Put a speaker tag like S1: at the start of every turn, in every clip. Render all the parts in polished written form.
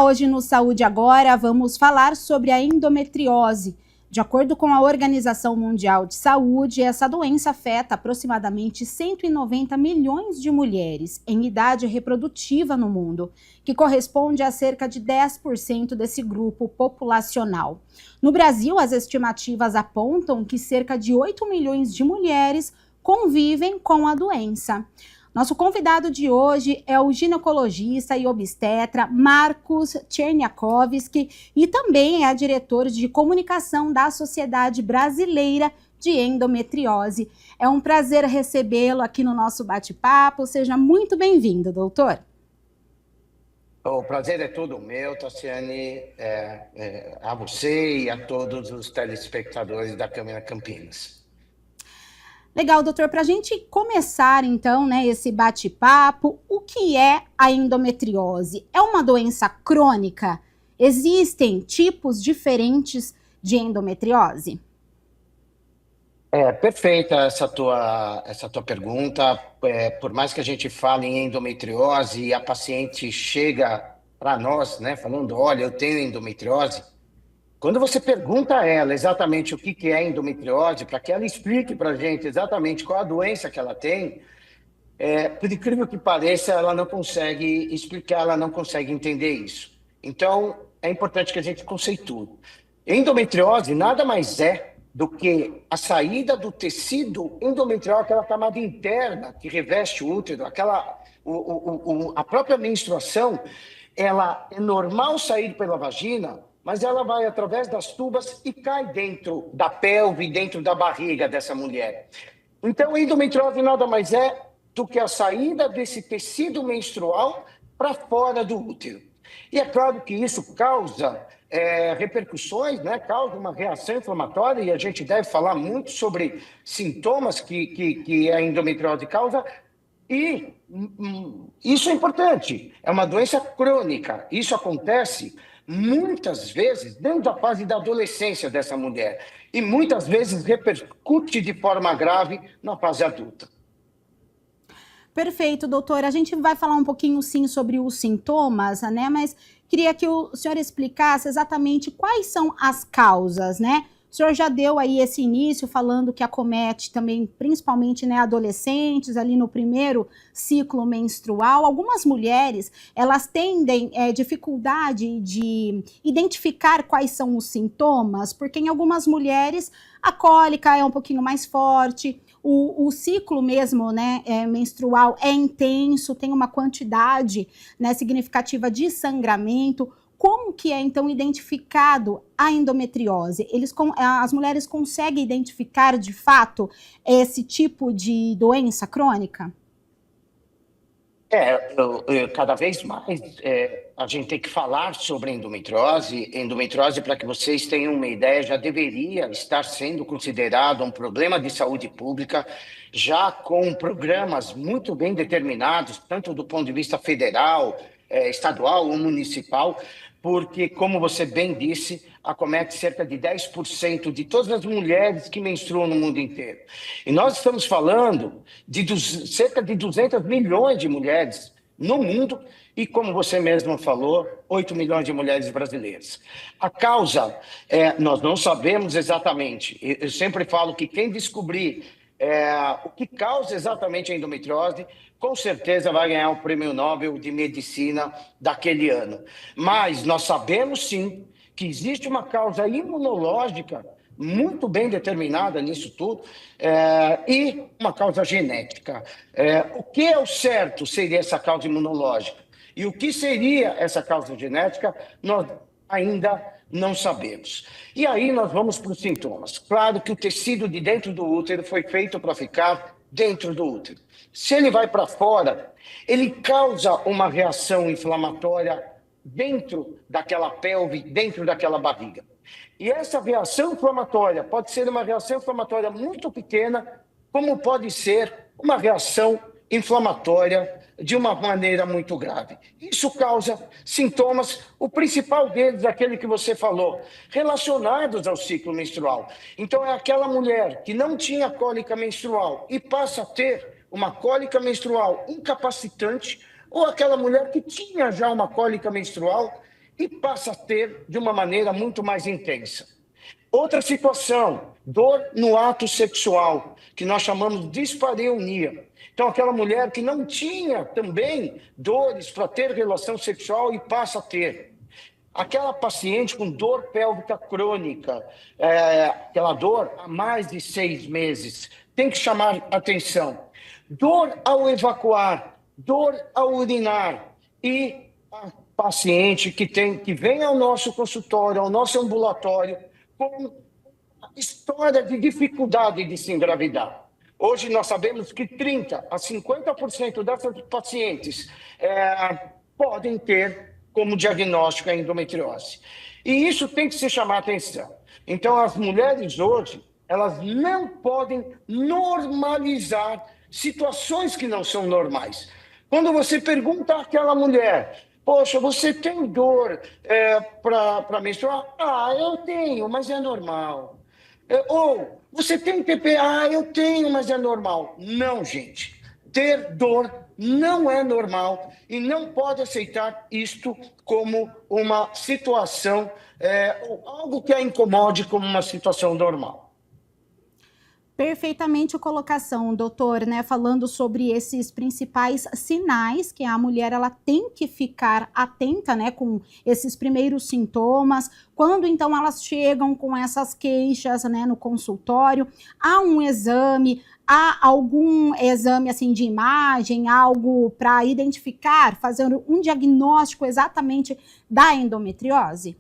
S1: Olá, hoje no Saúde Agora vamos falar sobre a endometriose. De acordo com a Organização Mundial de Saúde, essa doença afeta aproximadamente 190 milhões de mulheres em idade reprodutiva no mundo, que corresponde a cerca de 10% desse grupo populacional. No Brasil, as estimativas apontam que cerca de 8 milhões de mulheres convivem com a doença. Nosso convidado de hoje é o ginecologista e obstetra Marcos Cherniakowski e também é diretor de comunicação da Sociedade Brasileira de Endometriose. É um prazer recebê-lo aqui no nosso bate-papo. Seja muito bem-vindo, doutor.
S2: O prazer é todo meu, Tassiane, a você e a todos os telespectadores da Câmara Campinas.
S1: Legal, doutor. Para a gente começar, então, esse bate-papo, o que é a endometriose? É uma doença crônica? Existem tipos diferentes de endometriose?
S2: Perfeita essa tua pergunta. Por mais que a gente fale em endometriose e a paciente chega para nós, né, falando, olha, eu tenho endometriose, quando você pergunta a ela exatamente o que é endometriose, para que ela explique para a gente exatamente qual a doença que ela tem, por incrível que pareça, ela não consegue explicar, ela não consegue entender isso. Então, é importante que a gente conceitue. Endometriose nada mais é do que a saída do tecido endometrial, aquela camada interna que reveste o útero, a própria menstruação, ela é normal sair pela vagina, mas ela vai através das tubas e cai dentro da pelve, dentro da barriga dessa mulher. Então, a endometriose nada mais é do que a saída desse tecido menstrual para fora do útero. E é claro que isso causa repercussões, né? Causa uma reação inflamatória, e a gente deve falar muito sobre sintomas que a endometriose causa. E isso é importante, é uma doença crônica. Isso acontece muitas vezes dentro da fase da adolescência dessa mulher e muitas vezes repercute de forma grave na fase adulta.
S1: Perfeito, doutor. A gente vai falar um pouquinho, sim, sobre os sintomas, né? Mas queria que o senhor explicasse exatamente quais são as causas, né? O senhor já deu aí esse início falando que acomete também, principalmente, né, adolescentes, ali no primeiro ciclo menstrual. Algumas mulheres, elas tendem dificuldade de identificar quais são os sintomas, porque em algumas mulheres a cólica é um pouquinho mais forte, o ciclo mesmo, né, menstrual é intenso, tem uma quantidade, né, significativa de sangramento. Como que é, então, identificado a endometriose? As mulheres conseguem identificar, de fato, esse tipo de doença crônica?
S2: Cada vez mais a gente tem que falar sobre endometriose. Endometriose, para que vocês tenham uma ideia, já deveria estar sendo considerado um problema de saúde pública, já com programas muito bem determinados, tanto do ponto de vista federal, estadual ou municipal, porque, como você bem disse, acomete cerca de 10% de todas as mulheres que menstruam no mundo inteiro. E nós estamos falando de cerca de 200 milhões de mulheres no mundo e, como você mesmo falou, 8 milhões de mulheres brasileiras. A causa, nós não sabemos exatamente. Eu sempre falo que quem descobrir o que causa exatamente a endometriose, com certeza vai ganhar o Prêmio Nobel de Medicina daquele ano. Mas nós sabemos, sim, que existe uma causa imunológica muito bem determinada nisso tudo e uma causa genética. O que é o certo seria essa causa imunológica? E o que seria essa causa genética, nós ainda não sabemos. E aí nós vamos para os sintomas. Claro que o tecido de dentro do útero foi feito para ficar dentro do útero. Se ele vai para fora, ele causa uma reação inflamatória dentro daquela pelve, dentro daquela barriga. E essa reação inflamatória pode ser uma reação inflamatória muito pequena, como pode ser uma reação inflamatória de uma maneira muito grave. Isso causa sintomas, o principal deles é aquele que você falou, relacionados ao ciclo menstrual. Então é aquela mulher que não tinha cólica menstrual e passa a ter uma cólica menstrual incapacitante, ou aquela mulher que tinha já uma cólica menstrual e passa a ter de uma maneira muito mais intensa. Outra situação, dor no ato sexual, que nós chamamos de dispareunia. Então, aquela mulher que não tinha também dores para ter relação sexual e passa a ter. Aquela paciente com dor pélvica crônica, aquela dor há mais de 6 meses, tem que chamar atenção. Dor ao evacuar, dor ao urinar e a paciente que vem ao nosso consultório, ao nosso ambulatório, com história de dificuldade de se engravidar. Hoje nós sabemos que 30% a 50% dessas pacientes podem ter como diagnóstico a endometriose. E isso tem que se chamar atenção. Então, as mulheres hoje, elas não podem normalizar situações que não são normais. Quando você pergunta àquela mulher, poxa, você tem dor para menstruar? Ah, eu tenho, mas é normal. Ou, você tem TPA? Ah, eu tenho, mas é normal. Não, gente. Ter dor não é normal e não pode aceitar isto como uma situação, ou algo que a incomode como uma situação normal.
S1: Perfeitamente a colocação, doutor, né? Falando sobre esses principais sinais que a mulher ela tem que ficar atenta, né? Com esses primeiros sintomas. Quando então elas chegam com essas queixas, né? No consultório, há um exame, há algum exame assim de imagem, algo para identificar, fazer um diagnóstico exatamente da endometriose?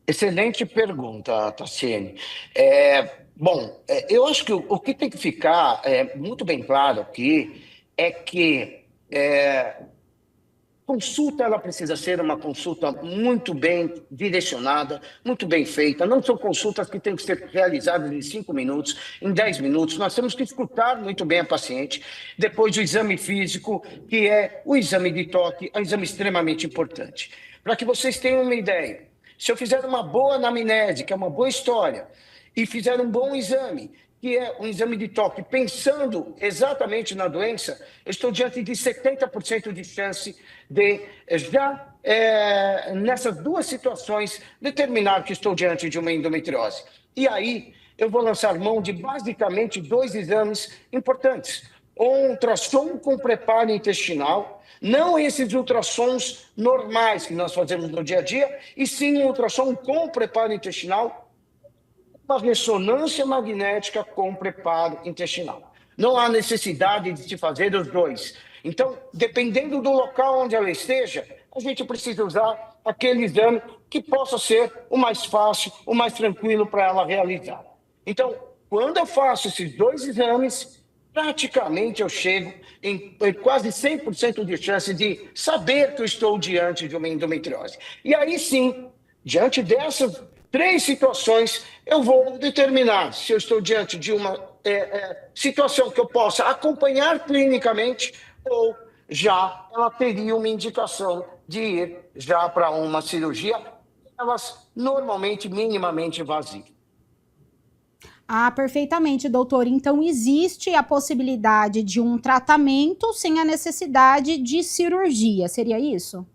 S2: Excelente pergunta, Tassiane. Bom, eu acho que o que tem que ficar muito bem claro aqui é que consulta ela precisa ser uma consulta muito bem direcionada, muito bem feita. Não são consultas que têm que ser realizadas em 5 minutos, em 10 minutos. Nós temos que escutar muito bem a paciente. Depois o exame físico, que é o exame de toque, é um exame extremamente importante. Para que vocês tenham uma ideia, se eu fizer uma boa anamnese, que é uma boa história, e fizer um bom exame, que é um exame de toque, pensando exatamente na doença, eu estou diante de 70% de chance de já, nessas duas situações, determinar que estou diante de uma endometriose. E aí, eu vou lançar mão de basicamente 2 exames importantes. Um ultrassom com preparo intestinal, não esses ultrassons normais que nós fazemos no dia a dia, e sim um ultrassom com preparo intestinal, uma ressonância magnética com preparo intestinal. Não há necessidade de se fazer os dois. Então, dependendo do local onde ela esteja, a gente precisa usar aquele exame que possa ser o mais fácil, o mais tranquilo para ela realizar. Então, quando eu faço esses 2 exames, praticamente eu chego em quase 100% de chance de saber que eu estou diante de uma endometriose. E aí sim, diante dessas 3 situações, eu vou determinar se eu estou diante de uma situação que eu possa acompanhar clinicamente ou já ela teria uma indicação de ir já para uma cirurgia, elas normalmente minimamente invasivas.
S1: Ah, perfeitamente, doutor. Então, existe a possibilidade de um tratamento sem a necessidade de cirurgia, seria isso?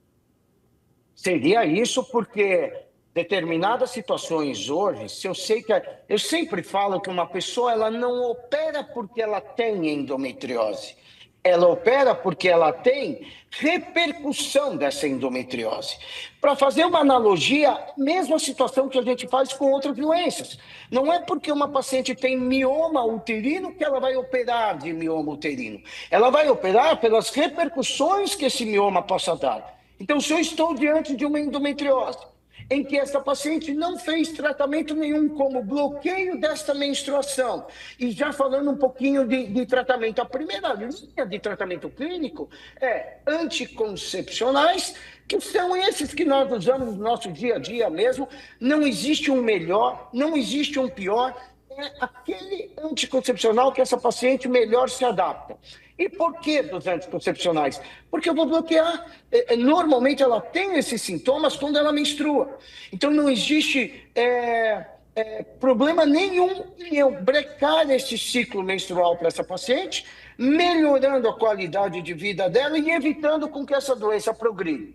S2: Seria isso porque determinadas situações hoje, se eu sei que eu sempre falo que uma pessoa ela não opera porque ela tem endometriose. Ela opera porque ela tem repercussão dessa endometriose. Para fazer uma analogia, a mesma situação que a gente faz com outras doenças. Não é porque uma paciente tem mioma uterino que ela vai operar de mioma uterino. Ela vai operar pelas repercussões que esse mioma possa dar. Então, se eu estou diante de uma endometriose, em que essa paciente não fez tratamento nenhum, como bloqueio desta menstruação. E já falando um pouquinho de tratamento, a primeira linha de tratamento clínico é anticoncepcionais, que são esses que nós usamos no nosso dia a dia mesmo. Não existe um melhor, não existe um pior, é aquele anticoncepcional que essa paciente melhor se adapta. E por que dos anticoncepcionais? Porque eu vou bloquear. Normalmente ela tem esses sintomas quando ela menstrua. Então não existe problema nenhum em eu brecar esse ciclo menstrual para essa paciente, melhorando a qualidade de vida dela e evitando com que essa doença progrida.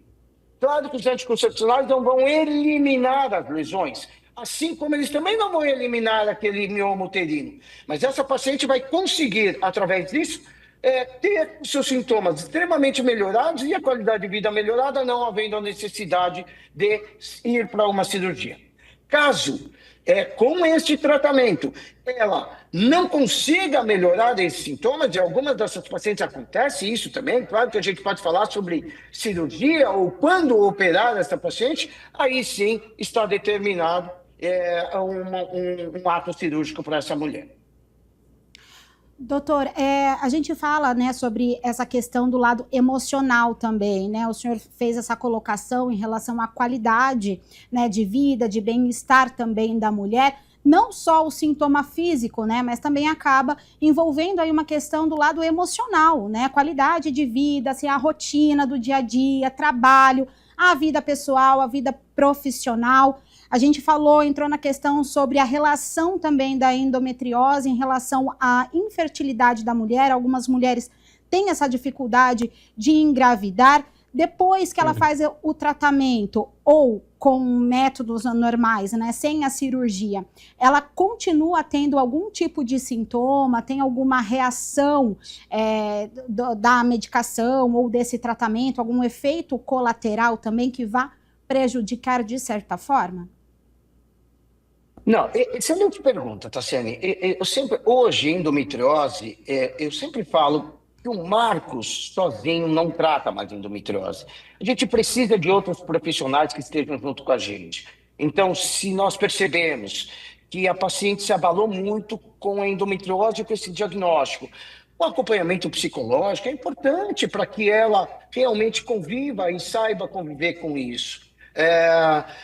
S2: Claro que os anticoncepcionais não vão eliminar as lesões, assim como eles também não vão eliminar aquele mioma uterino. Mas essa paciente vai conseguir, através disso, ter os seus sintomas extremamente melhorados e a qualidade de vida melhorada, não havendo a necessidade de ir para uma cirurgia. Caso, com este tratamento, ela não consiga melhorar esses sintomas, e algumas dessas pacientes acontece isso também, claro que a gente pode falar sobre cirurgia ou quando operar essa paciente, aí sim está determinado um ato cirúrgico para essa mulher.
S1: Doutor, a gente fala, né, sobre essa questão do lado emocional também, né? O senhor fez essa colocação em relação à qualidade, né, de vida, de bem-estar também da mulher, não só o sintoma físico, né, mas também acaba envolvendo aí uma questão do lado emocional, né? Qualidade de vida, assim, a rotina do dia a dia, trabalho, a vida pessoal, a vida profissional. A gente falou, entrou na questão sobre a relação também da endometriose em relação à infertilidade da mulher. Algumas mulheres têm essa dificuldade de engravidar. Depois que ela faz o tratamento ou com métodos normais, né, sem a cirurgia, ela continua tendo algum tipo de sintoma, tem alguma reação da medicação ou desse tratamento, algum efeito colateral também que vá prejudicar de certa forma?
S2: Não, excelente pergunta, Tassiane. Hoje, endometriose, eu sempre falo que o Marcos sozinho não trata mais endometriose. A gente precisa de outros profissionais que estejam junto com a gente. Então, se nós percebemos que a paciente se abalou muito com a endometriose, com esse diagnóstico, o acompanhamento psicológico é importante para que ela realmente conviva e saiba conviver com isso.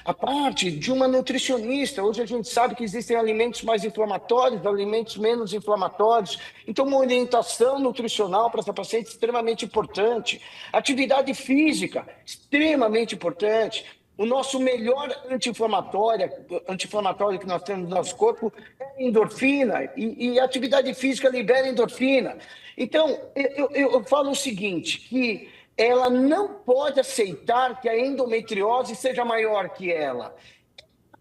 S2: A parte de uma nutricionista. Hoje a gente sabe que existem alimentos mais inflamatórios, alimentos menos inflamatórios. Então, uma orientação nutricional para essa paciente é extremamente importante. Atividade física, extremamente importante. O nosso melhor anti-inflamatório que nós temos no nosso corpo é endorfina, e a atividade física libera endorfina. Então, eu falo o seguinte, que ela não pode aceitar que a endometriose seja maior que ela.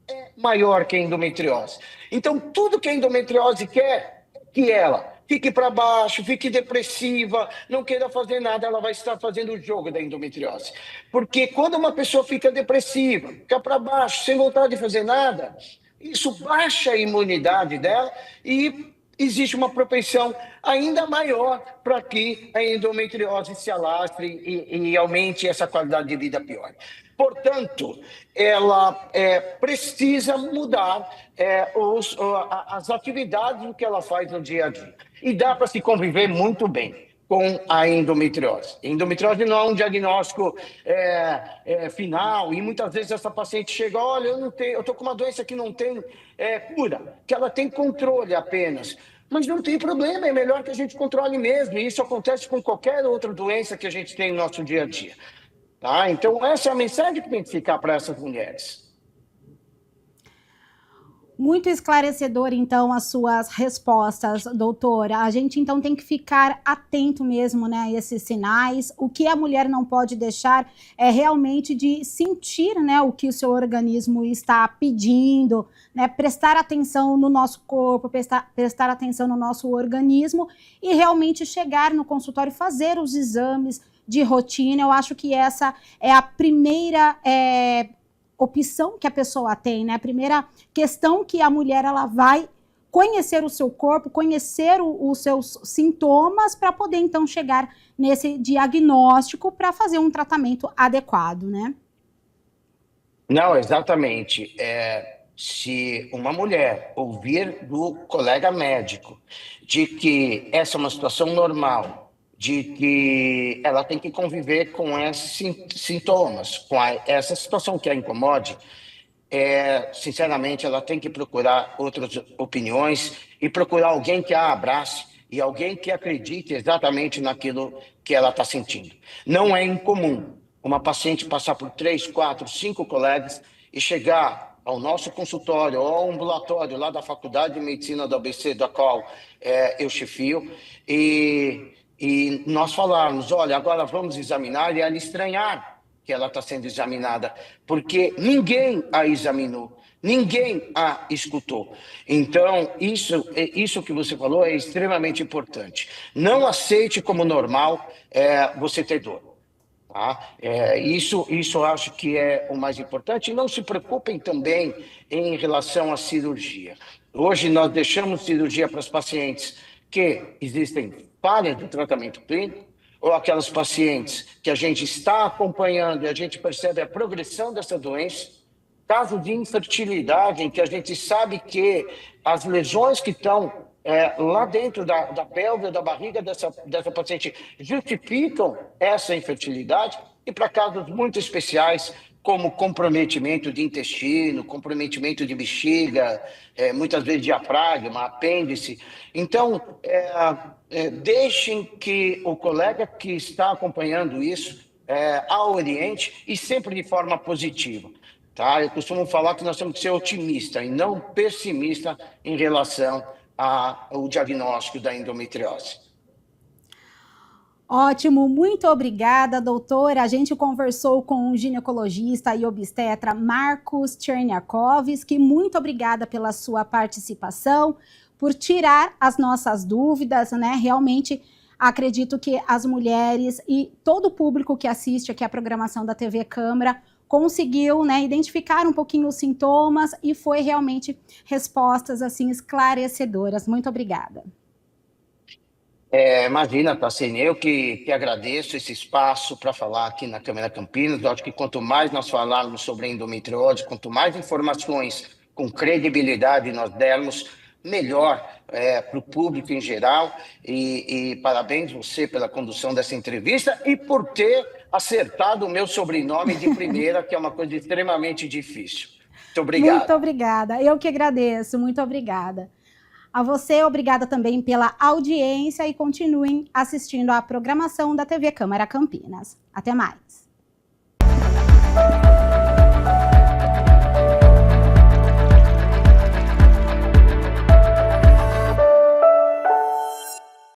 S2: É maior que a endometriose. Então, tudo que a endometriose quer é que ela fique para baixo, fique depressiva, não queira fazer nada, ela vai estar fazendo o jogo da endometriose. Porque quando uma pessoa fica depressiva, fica para baixo, sem vontade de fazer nada, isso baixa a imunidade dela e existe uma propensão ainda maior para que a endometriose se alastre e aumente essa qualidade de vida pior. Portanto, ela precisa mudar as atividades que ela faz no dia a dia. E dá para se conviver muito bem com a endometriose. Endometriose não é um diagnóstico final, e muitas vezes essa paciente chega, olha, eu estou com uma doença que não tem cura, que ela tem controle apenas. Mas não tem problema, é melhor que a gente controle mesmo, e isso acontece com qualquer outra doença que a gente tem no nosso dia a dia. Tá? Então, essa é a mensagem que tem que ficar para essas mulheres.
S1: Muito esclarecedor, então, as suas respostas, doutora. A gente, então, tem que ficar atento mesmo, né, a esses sinais. O que a mulher não pode deixar é realmente de sentir, né, o que o seu organismo está pedindo, né, prestar atenção no nosso corpo, prestar atenção no nosso organismo e realmente chegar no consultório e fazer os exames de rotina. Eu acho que essa é a primeira opção que a pessoa tem, né? A primeira questão que a mulher ela vai conhecer o seu corpo, conhecer os seus sintomas para poder então chegar nesse diagnóstico para fazer um tratamento adequado, né?
S2: Não, exatamente. Se uma mulher ouvir do colega médico de que essa é uma situação normal, de que ela tem que conviver com esses sintomas, com essa situação que a incomode, sinceramente, ela tem que procurar outras opiniões e procurar alguém que a abrace e alguém que acredite exatamente naquilo que ela está sentindo. Não é incomum uma paciente passar por 3, 4, 5 colegas e chegar ao nosso consultório ou ao ambulatório lá da Faculdade de Medicina do ABC, da qual eu chefio, e nós falarmos, olha, agora vamos examinar, e ela estranhar que ela está sendo examinada, porque ninguém a examinou, ninguém a escutou. Então, isso que você falou é extremamente importante. Não aceite como normal você ter dor. Tá? Isso eu acho que é o mais importante. E não se preocupem também em relação à cirurgia. Hoje nós deixamos cirurgia para os pacientes que existem falhas do tratamento clínico, ou aquelas pacientes que a gente está acompanhando e a gente percebe a progressão dessa doença, caso de infertilidade, em que a gente sabe que as lesões que estão lá dentro da pelve ou da barriga dessa paciente justificam essa infertilidade, e para casos muito especiais, como comprometimento de intestino, comprometimento de bexiga, muitas vezes diafragma, apêndice. Então, deixem que o colega que está acompanhando isso a oriente, e sempre de forma positiva. Tá? Eu costumo falar que nós temos que ser otimistas e não pessimistas em relação ao diagnóstico da endometriose.
S1: Ótimo, muito obrigada, doutora. A gente conversou com o ginecologista e obstetra Marcos Cherniakovski. Muito obrigada pela sua participação, por tirar as nossas dúvidas, né? Realmente acredito que as mulheres e todo o público que assiste aqui a programação da TV Câmara conseguiu, né, identificar um pouquinho os sintomas e foi realmente respostas assim esclarecedoras. Muito obrigada.
S2: Imagina, Tassine, eu que agradeço esse espaço para falar aqui na Câmara Campinas. Eu acho que quanto mais nós falarmos sobre endometriose, quanto mais informações com credibilidade nós dermos, melhor para o público em geral. E parabéns você pela condução dessa entrevista e por ter acertado o meu sobrenome de primeira, que é uma coisa extremamente difícil. Muito obrigado.
S1: Muito obrigada. Eu que agradeço. Muito obrigada. A você, obrigada também pela audiência e continuem assistindo à programação da TV Câmara Campinas. Até mais.